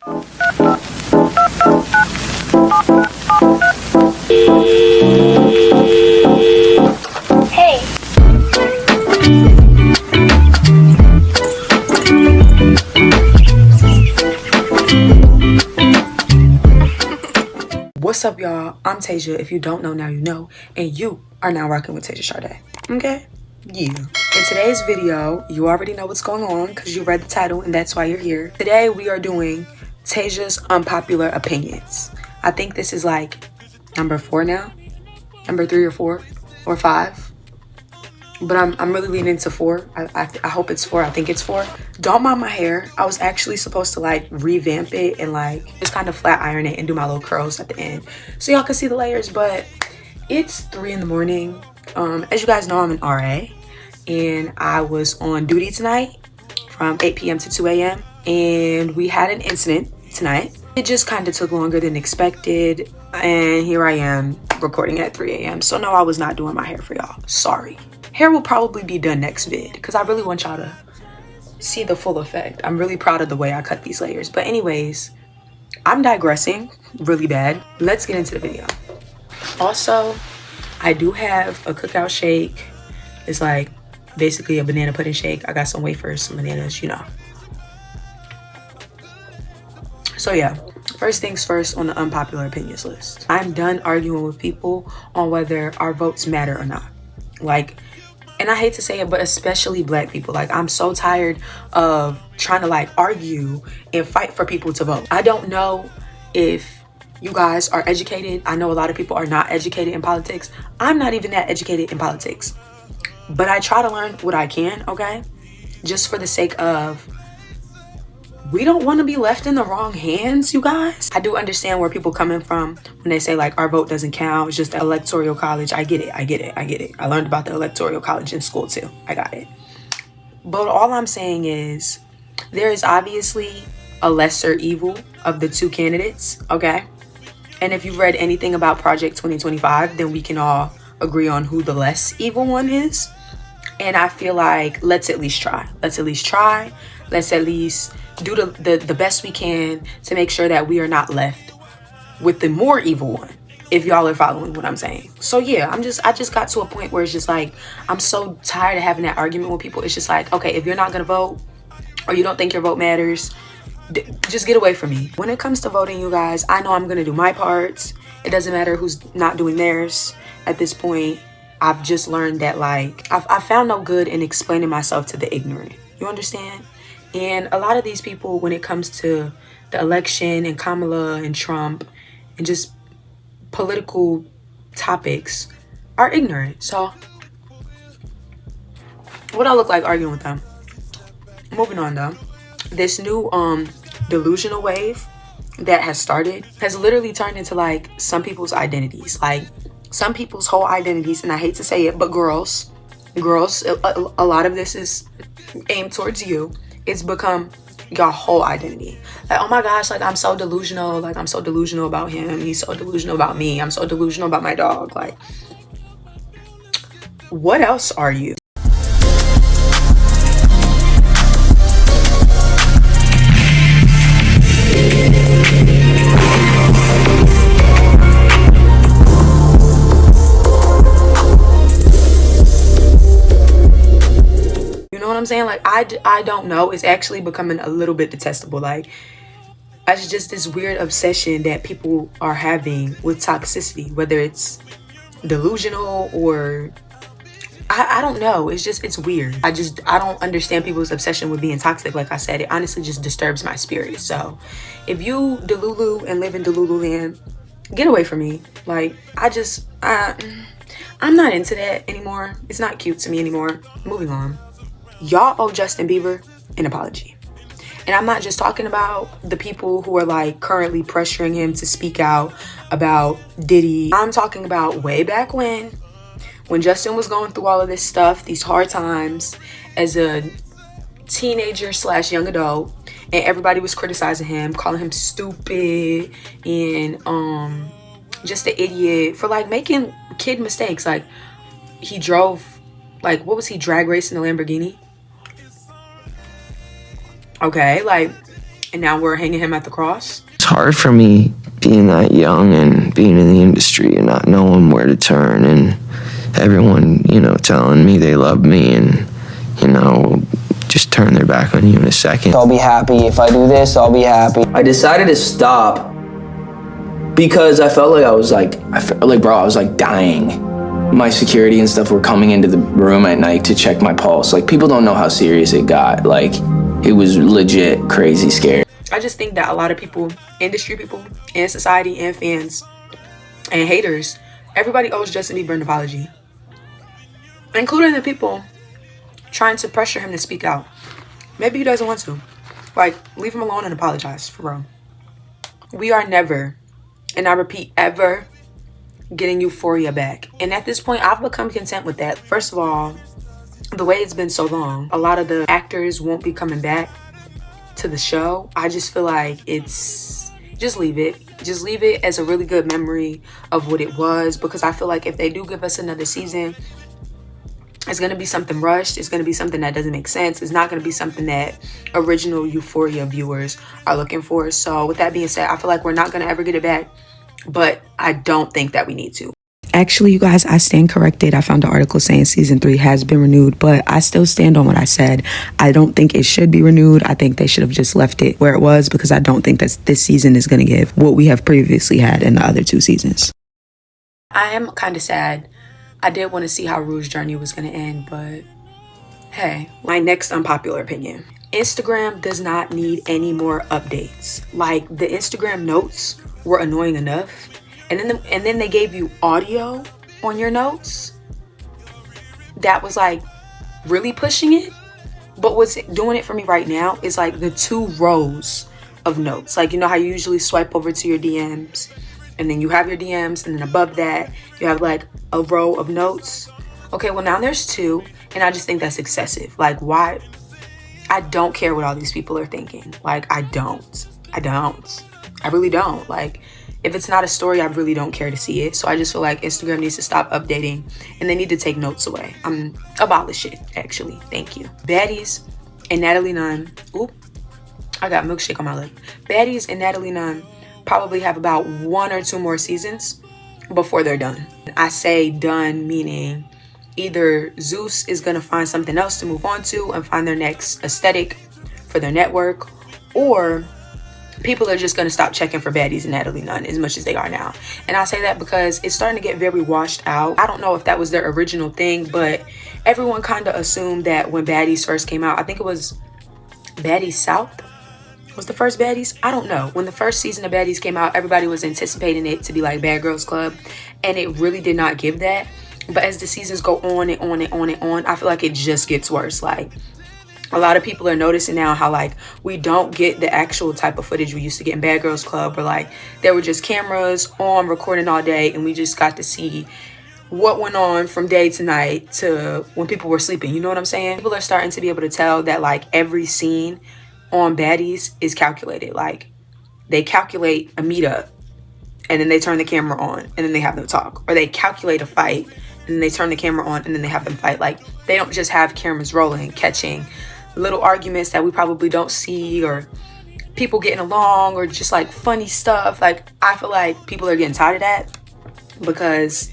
Hey. What's up, y'all? I'm Tasia. If you don't know, now you know. And you are now rocking with Tasiacharde. Okay? Yeah. In today's video, you already know what's going on because you read the title and that's why you're here. Today, we are doing Tasia's unpopular opinions. I think this is like number 4 now. Number 3 or 4 or 5. But I'm really leaning into 4. I hope it's 4. I think it's 4. Don't mind my hair. I was actually supposed to like revamp it and like just kind of flat iron it and do my little curls at the end so y'all can see the layers, but it's 3 in the morning. As you guys know, I'm an RA and I was on duty tonight from 8 p.m. to 2 a.m. and we had an incident tonight. It just kind of took longer than expected and here I am recording at 3 a.m. So no, I was not doing my hair for y'all. Sorry. Hair will probably be done next vid because I really want y'all to see the full effect. I'm really proud of the way I cut these layers. But anyways, I'm digressing really bad. Let's get into the video. Also, I do have a cookout shake. It's like basically a banana pudding shake. I got some wafers, some bananas, you know. So yeah, first things first on the unpopular opinions list. I'm done arguing with people on whether our votes matter or not. Like, and I hate to say it, but especially black people. Like, I'm so tired of trying to like argue and fight for people to vote. I don't know if you guys are educated. I know a lot of people are not educated in politics. I'm not even that educated in politics. But I try to learn what I can, okay? Just for the sake of, we don't want to be left in the wrong hands, you guys. I do understand where people coming from when they say like our vote doesn't count. It's just the electoral college. I get it. I learned about the electoral college in school too. I got it. But all I'm saying is there is obviously a lesser evil of the 2 candidates, okay? And if you've read anything about Project 2025, then we can all agree on who the less evil one is. And I feel like let's at least try. Let's at least do the best we can to make sure that we are not left with the more evil one, if y'all are following what I'm saying. So yeah, I just got to a point where it's just like, I'm so tired of having that argument with people. It's just like, okay, if you're not gonna vote or you don't think your vote matters, just get away from me. When it comes to voting, you guys, I know I'm gonna do my part. It doesn't matter who's not doing theirs at this point. I've just learned that like, I found no good in explaining myself to the ignorant. You understand? And a lot of these people, when it comes to the election and Kamala and Trump and just political topics, are ignorant. So what I look like arguing with them. Moving on though. This new delusional wave that has started has literally turned into like some people's identities. Like some people's whole identities, and I hate to say it, but girls, a lot of this is aimed towards you. It's become your whole identity. Like, oh my gosh, like I'm so delusional. Like I'm so delusional about him. He's so delusional about me. I'm so delusional about my dog. Like, what else are you? I'm saying? Like I don't know. It's actually becoming a little bit detestable. Like it's just this weird obsession that people are having with toxicity, whether it's delusional or I don't know. It's weird. I don't understand people's obsession with being toxic. Like I said, it honestly just disturbs my spirit. So if you Delulu and live in Delulu land, get away from me. Like I'm not into that anymore. It's not cute to me anymore. Moving on. Y'all owe Justin Bieber an apology. And I'm not just talking about the people who are like currently pressuring him to speak out about Diddy. I'm talking about way back when Justin was going through all of this stuff, these hard times as a teenager / young adult, and everybody was criticizing him, calling him stupid and just an idiot for like making kid mistakes. Like he drove, like what was he, drag racing a Lamborghini? Okay, like, and now we're hanging him at the cross. It's hard for me being that young and being in the industry and not knowing where to turn, and everyone, you know, telling me they love me and, you know, just turn their back on you in a second. I'll be happy. If I do this, I'll be happy. I decided to stop because I felt like I was like dying. My security and stuff were coming into the room at night to check my pulse. Like, people don't know how serious it got. Like, it was legit crazy scary. I just think that a lot of people, industry people, and society, and fans, and haters, everybody owes Justin Bieber an apology. Including the people trying to pressure him to speak out. Maybe he doesn't want to. Like, leave him alone and apologize, for real. We are never, and I repeat, ever, getting Euphoria back. And at this point, I've become content with that. First of all, the way it's been so long, a lot of the actors won't be coming back to the show. I just feel like it's, just leave it. Just leave it as a really good memory of what it was, because I feel like if they do give us another season, it's going to be something rushed. It's going to be something that doesn't make sense. It's not going to be something that original Euphoria viewers are looking for. So with that being said, I feel like we're not going to ever get it back, but I don't think that we need to. Actually, you guys, I stand corrected. I found an article saying season 3 has been renewed, but I still stand on what I said. I don't think it should be renewed. I think they should have just left it where it was, because I don't think that this season is going to give what we have previously had in the other 2 seasons. I am kind of sad. I did want to see how Rouge's journey was going to end, but hey, my next unpopular opinion. Instagram does not need any more updates. Like, the Instagram notes were annoying enough. And then they gave you audio on your notes. That was like really pushing it. But what's doing it for me right now is like the 2 rows of notes. Like, you know how you usually swipe over to your DMs, and then you have your DMs, and then above that you have like a row of notes. Okay, well now there's 2, and I just think that's excessive. Like, why? I don't care what all these people are thinking. Like, I really don't. Like, if it's not a story, I really don't care to see it. So I just feel like Instagram needs to stop updating, and they need to take notes away. Abolish it, actually. Thank you. Baddies and Natalie Nunn. Oop, I got milkshake on my lip. Baddies and Natalie Nunn probably have about 1 or 2 more seasons before they're done. I say done meaning either Zeus is gonna find something else to move on to and find their next aesthetic for their network, or people are just going to stop checking for Baddies and Natalie Nunn as much as they are now. And I say that because it's starting to get very washed out. I don't know if that was their original thing, but everyone kind of assumed that when Baddies first came out, I think it was Baddies South was the first Baddies. I don't know. When the first season of Baddies came out, everybody was anticipating it to be like Bad Girls Club, and it really did not give that. But as the seasons go on and on and on and on, I feel like it just gets worse. Like, a lot of people are noticing now how like we don't get the actual type of footage we used to get in Bad Girls Club, where like there were just cameras on recording all day, and we just got to see what went on from day to night to when people were sleeping. You know what I'm saying? People are starting to be able to tell that like every scene on Baddies is calculated. Like, they calculate a meetup, and then they turn the camera on, and then they have them talk. Or they calculate a fight, and then they turn the camera on, and then they have them fight. Like, they don't just have cameras rolling, catching little arguments that we probably don't see, or people getting along, or just like funny stuff. Like, I feel like people are getting tired of that, because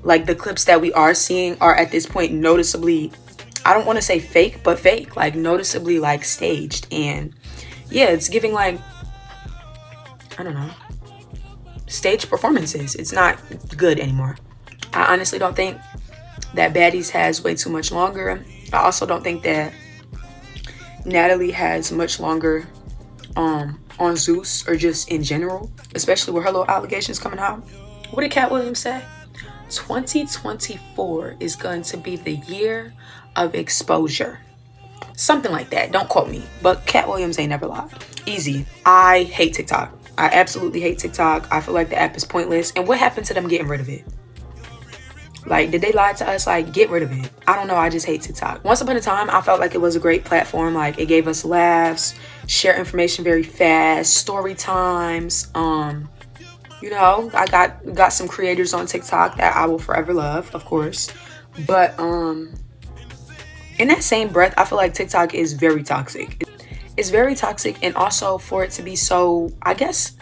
like the clips that we are seeing are at this point noticeably, I don't want to say fake, but fake, like noticeably like staged. And yeah, it's giving like, I don't know, staged performances. It's not good anymore. I honestly don't think that Baddies has way too much longer. I also don't think that Natalie has much longer on Zeus, or just in general, especially with her little allegations coming out. What did Cat Williams say? 2024 is going to be the year of exposure. Something like that. Don't quote me, but Cat Williams ain't never lied. Easy. I hate TikTok. I absolutely hate TikTok. I feel like the app is pointless. And what happened to them getting rid of it? Like, did they lie to us? Like, get rid of it. I don't know. I just hate TikTok. Once upon a time, I felt like it was a great platform. Like, it gave us laughs, share information very fast, story times. You know, I got some creators on TikTok that I will forever love, of course. But in that same breath, I feel like TikTok is very toxic. It's very toxic, and also for it to be so, I guess,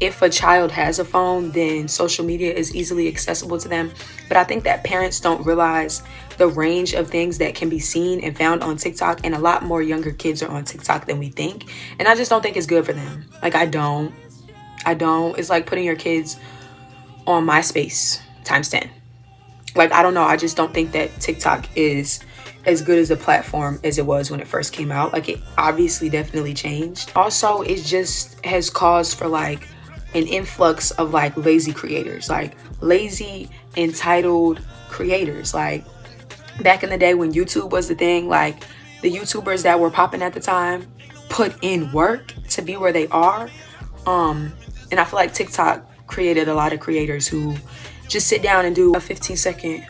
if a child has a phone, then social media is easily accessible to them. But I think that parents don't realize the range of things that can be seen and found on TikTok, and a lot more younger kids are on TikTok than we think. And I just don't think it's good for them. Like, I don't. It's like putting your kids on MySpace times 10. Like, I don't know. I just don't think that TikTok is as good as a platform as it was when it first came out. Like, it obviously definitely changed. Also, it just has caused for like an influx of like lazy creators, like lazy entitled creators. Like, back in the day when YouTube was the thing, like the YouTubers that were popping at the time put in work to be where they are. And I feel like TikTok created a lot of creators who just sit down and do a 15-second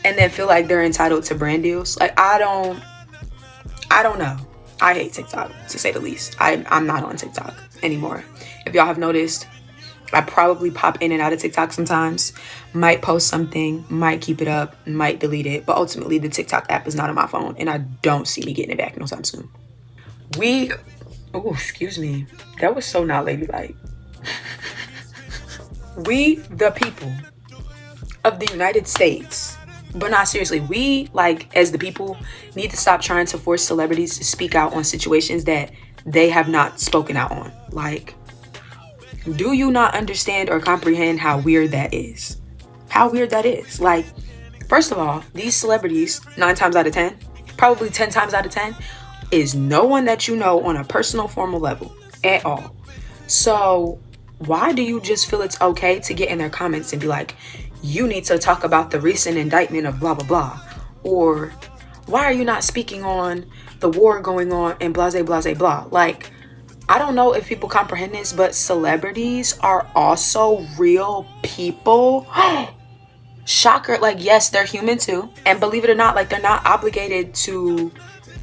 and then feel like they're entitled to brand deals. Like, I don't know. I hate TikTok, to say the least. I'm not on TikTok anymore. If y'all have noticed, I probably pop in and out of TikTok sometimes. Might post something, might keep it up, might delete it. But ultimately, the TikTok app is not on my phone, and I don't see me getting it back no time soon. Oh, excuse me. That was so not ladylike. We, the people of the United States, but not seriously, we, like, as the people, need to stop trying to force celebrities to speak out on situations that they have not spoken out on. Like, do you not understand or comprehend how weird that is? How weird that is. Like, first of all, these celebrities, 9 times out of 10, probably 10 times out of 10, is no one that you know on a personal, formal level at all. So why do you just feel it's okay to get in their comments and be like, you need to talk about the recent indictment of blah, blah, blah? Or why are you not speaking on the war going on and blah, blah, blah, blah? Like, I don't know if people comprehend this, but celebrities are also real people. Shocker. Like, yes, they're human too. And believe it or not, like, they're not obligated to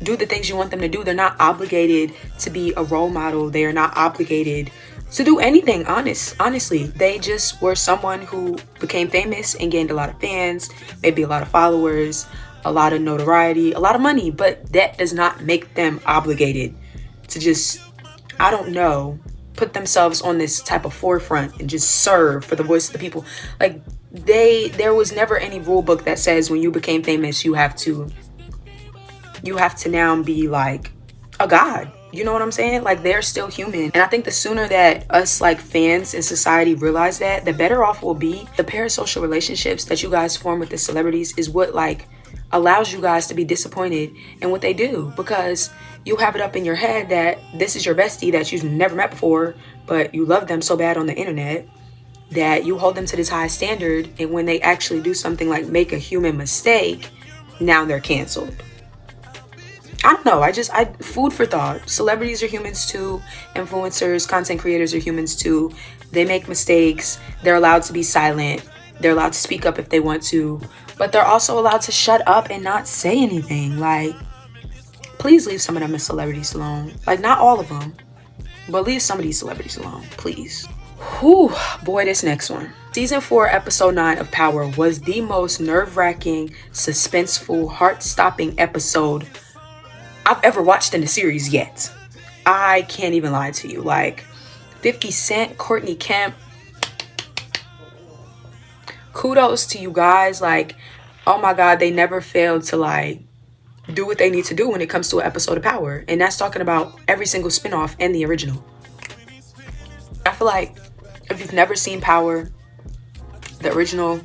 do the things you want them to do. They're not obligated to be a role model. They are not obligated to do anything. Honestly, they just were someone who became famous and gained a lot of fans, maybe a lot of followers, a lot of notoriety, a lot of money, but that does not make them obligated to just, I don't know, put themselves on this type of forefront and just serve for the voice of the people. Like, there was never any rule book that says when you became famous you have to now be like a god. You know what I'm saying? Like, they're still human. And I think the sooner that us, like, fans in society realize that, the better off we'll be. The parasocial relationships that you guys form with the celebrities is what, like, allows you guys to be disappointed in what they do, because you have it up in your head that this is your bestie that you've never met before, but you love them so bad on the internet that you hold them to this high standard, and when they actually do something like make a human mistake, now they're canceled. I don't know. Food for thought. Celebrities are humans too. Influencers, content creators are humans too. They make mistakes. They're allowed to be silent. They're allowed to speak up if they want to. But they're also allowed to shut up and not say anything. Like, please leave some of them as celebrities alone. Like, not all of them, but leave some of these celebrities alone, please. Whew, boy, this next one. Season 4, episode 9 of Power was the most nerve-wracking, suspenseful, heart-stopping episode I've ever watched in the series yet. I can't even lie to you. Like, 50 Cent, Courtney Kemp, kudos to you guys. Like, oh my God, they never failed to, like, do what they need to do when it comes to an episode of Power. And that's talking about every single spinoff and the original. I feel like if you've never seen Power, the original,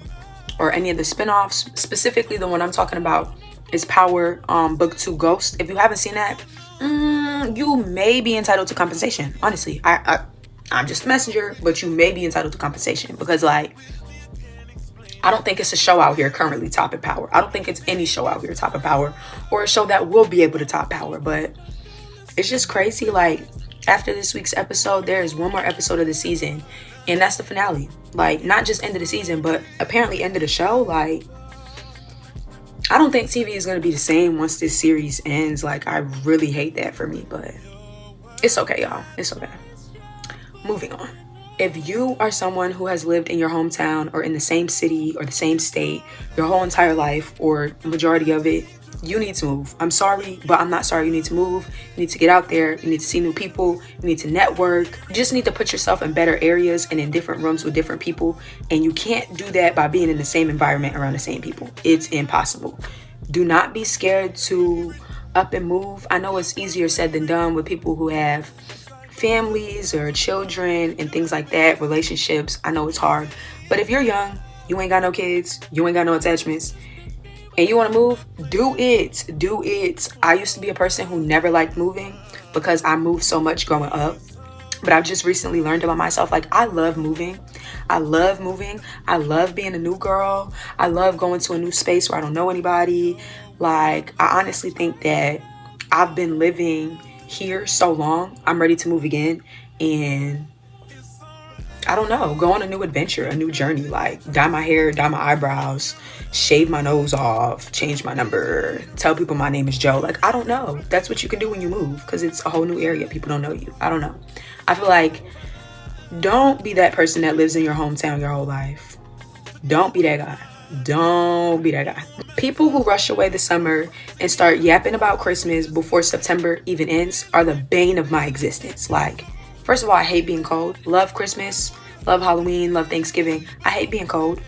or any of the spinoffs, specifically the one I'm talking about is Power Book 2 Ghost. If you haven't seen that, you may be entitled to compensation. Honestly, I'm just a messenger, but you may be entitled to compensation, because, like, I don't think it's a show out here currently topping Power. I don't think it's any show out here topping Power, or a show that will be able to top Power. But it's just crazy. Like, after this week's episode, there is one more episode of the season, and that's the finale. Like, not just end of the season, but apparently end of the show. Like, I don't think TV is going to be the same once this series ends. Like, I really hate that for me, but it's okay, y'all. It's okay. Moving on. If you are someone who has lived in your hometown or in the same city or the same state your whole entire life, or majority of it, you need to move. I'm sorry, but I'm not sorry. You need to move. You need to get out there. You need to see new people. You need to network. You just need to put yourself in better areas and in different rooms with different people. And you can't do that by being in the same environment around the same people. It's impossible. Do not be scared to up and move. I know it's easier said than done with people who have families or children and things like that, relationships. I know it's hard. But if you're young, you ain't got no kids, you ain't got no attachments, and you want to move, do it. Do it. I used to be a person who never liked moving because I moved so much growing up. But I've just recently learned about myself. Like, I love moving. I love moving. I love being a new girl. I love going to a new space where I don't know anybody. Like, I honestly think that I've been living here so long. I'm ready to move again. And I don't know, go on a new adventure, a new journey, like dye my hair, dye my eyebrows, shave my nose off, change my number, tell people my name is Joe. Like, I don't know. That's what you can do when you move, because it's a whole new area. People don't know you. I don't know. I feel like don't be that person that lives in your hometown your whole life. Don't be that guy. Don't be that guy. People who rush away the summer and start yapping about Christmas before September even ends are the bane of my existence. Like, first of all, I hate being cold. Love Christmas, love Halloween, love Thanksgiving. I hate being cold.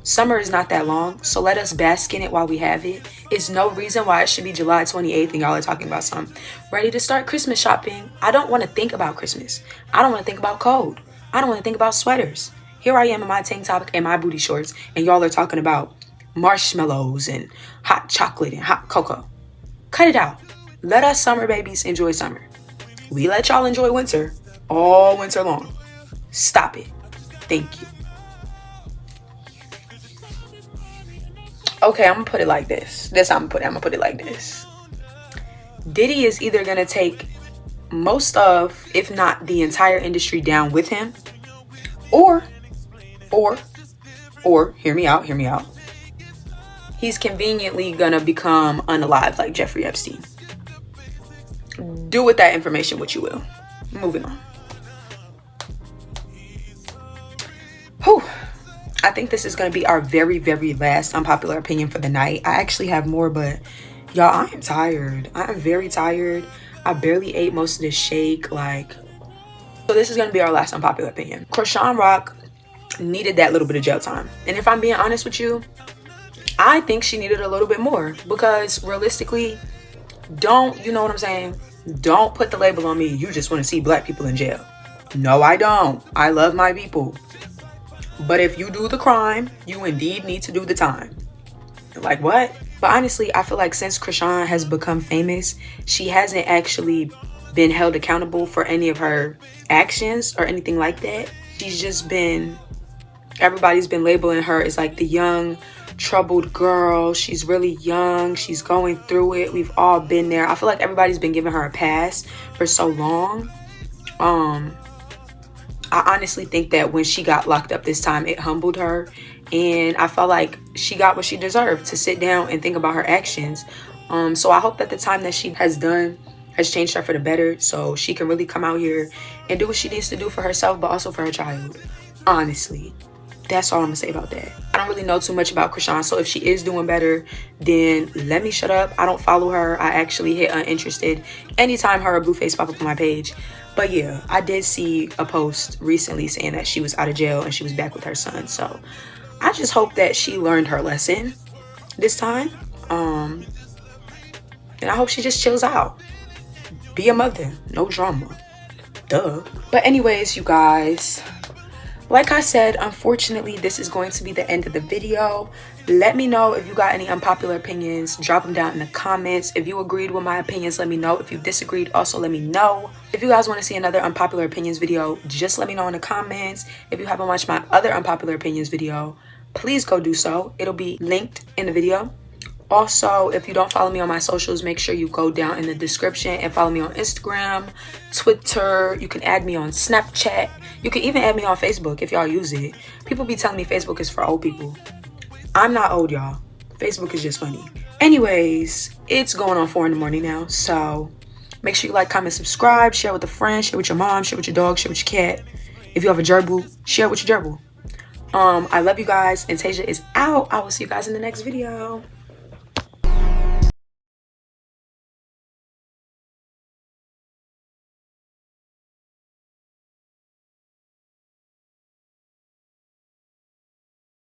Summer is not that long, so let us bask in it while we have it. It's no reason why it should be July 28th and y'all are talking about some ready to start Christmas shopping. I don't want to think about Christmas. I don't want to think about cold. I don't want to think about sweaters. Here I am in my tank top and my booty shorts, and y'all are talking about marshmallows and hot chocolate and hot cocoa. Cut it out. Let us summer babies enjoy summer. We let y'all enjoy winter all winter long. Stop it. Thank you. Okay, I'm gonna put it like this. I'm gonna put it like this. Diddy is either gonna take most of, if not the entire industry down with him, or hear me out. He's conveniently gonna become unalive like Jeffrey Epstein. Do with that information what you will. Moving on. Whew. I think this is going to be our very, very last unpopular opinion for the night. I actually have more, but y'all, I am tired. I am very tired. I barely ate most of this shake. Like, so this is going to be our last unpopular opinion. Chrisean Rock needed that little bit of jail time. And if I'm being honest with you, I think she needed a little bit more, because realistically, you know what I'm saying? Don't put the label on me. You just want to see black people in jail. No, I don't. I love my people. But if you do the crime, you indeed need to do the time. Like, what? But honestly, I feel like since Chrisean has become famous, she hasn't actually been held accountable for any of her actions or anything like that. She's just been, everybody's been labeling her as like the young, troubled girl. She's really young. She's going through it. We've all been there. I feel like everybody's been giving her a pass for so long. I honestly think that when she got locked up this time, it humbled her. And I felt like she got what she deserved, to sit down and think about her actions. So I hope that the time that she has done has changed her for the better, so she can really come out here and do what she needs to do for herself, but also for her child. Honestly, that's all I'm gonna say about that. I don't really know too much about Chrisean, so if she is doing better, then let me shut up. I don't follow her. I actually hit uninterested anytime her Blueface pop up on my page. But yeah, I did see a post recently saying that she was out of jail and she was back with her son. So I just hope that she learned her lesson this time. And I hope she just chills out. Be a mother. No drama. Duh. But anyways, you guys, like I said, unfortunately, this is going to be the end of the video. Let me know if you got any unpopular opinions. Drop them down in the comments. If you agreed with my opinions, let me know. If you disagreed, also let me know. If you guys want to see another unpopular opinions video, just let me know in the comments. If you haven't watched my other unpopular opinions video, please go do so. It'll be linked in the video. Also, if you don't follow me on my socials, make sure you go down in the description and follow me on Instagram, Twitter. You can add me on Snapchat. You can even add me on Facebook if y'all use it. People be telling me Facebook is for old people. I'm not old, y'all. Facebook is just funny. Anyways, it's going on 4 in the morning now, so make sure you like, comment, subscribe, share with a friend, share with your mom, share with your dog, share with your cat. If you have a gerbil, share with your gerbil. I love you guys, and Tasia is out. I will see you guys in the next video.